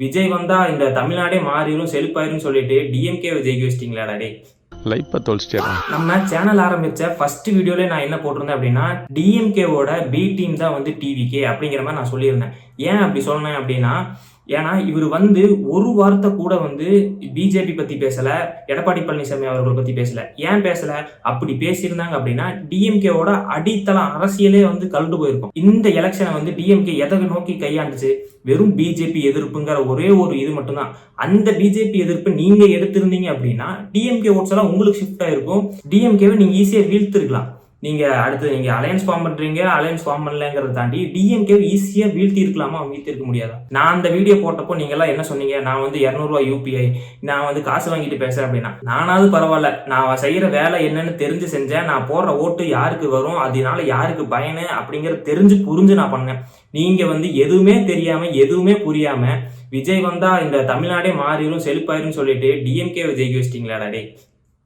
விஜய் வந்தா இந்த தமிழ்நாடே மாறிடும் செழிப்பாயிரும் சொல்லிட்டு டிஎம்கேவை ஜெயிக்க வச்சிட்டீங்களாடா டே. லைஃப்பை தொலைச்சிட்டேன். நம்ம சேனல் ஆரம்பிச்ச ஃபர்ஸ்ட் வீடியோல நான் என்ன போட்டிருந்தேன் அப்படின்னா, டிஎம்கேவோட பி டீம் தான் வந்து டிவிகே அப்படிங்கிற மாதிரி நான் சொல்லியிருந்தேன். ஏன் அப்படி சொன்னேன் அப்படின்னா, ஏன்னா இவர் வந்து ஒரு வார்த்தை கூட வந்து பிஜேபி பத்தி பேசல, எடப்பாடி பழனிசாமி அவர்கள் பத்தி பேசல. ஏன் பேசல? அப்படி பேசியிருந்தாங்க அப்படின்னா டிஎம்கேவோட அடித்தளம் அரசியலே வந்து கலந்து போயிருக்கும். இந்த எலெக்ஷனை வந்து டிஎம்கே எதை நோக்கி கையாண்டுச்சு? வெறும் பிஜேபி எதிர்ப்புங்கிற ஒரே ஒரு இது மட்டும்தான். அந்த பிஜேபி எதிர்ப்பு நீங்க எடுத்திருந்தீங்க அப்படின்னா டிஎம்கே ஓட்ஸ் எல்லாம் உங்களுக்கு ஷிஃப்ட் ஆயிருக்கும். டிஎம்கேவை நீங்க ஈஸியா வீழ்த்திருக்கலாம். நீங்க அடுத்து நீங்க அலையன்ஸ் ஃபார்ம் பண்றீங்க, அலையன்ஸ் ஃபார்ம் பண்ணலங்கிறத தாண்டி டிஎம்கே ஈஸியா வீழ்த்தி இருக்கலாமா, வீழ்த்தி இருக்க முடியாதா? நான் அந்த வீடியோ போட்டப்போ நீங்க எல்லாம் என்ன சொன்னீங்க? நான் வந்து 200 ரூபாய் யூபிஐ, நான் வந்து காசு வாங்கிட்டு பேசுறேன் அப்படின்னா, நானாவது பரவாயில்ல, நான் செய்யற வேலை என்னன்னு தெரிஞ்சு செஞ்சேன், நான் போடுற ஓட்டு யாருக்கு வரும், அதனால யாருக்கு பயனு அப்படிங்கறது தெரிஞ்சு புரிஞ்சு நான் பண்ணேன். நீங்க வந்து எதுவுமே தெரியாம எதுவுமே புரியாம விஜய் வந்தா இந்த தமிழ்நாடே மாறிடும் செழிப்பாயிரும் சொல்லிட்டு டிஎம்கேவை ஜெயிக்க வச்சிட்டீங்களாடா டே.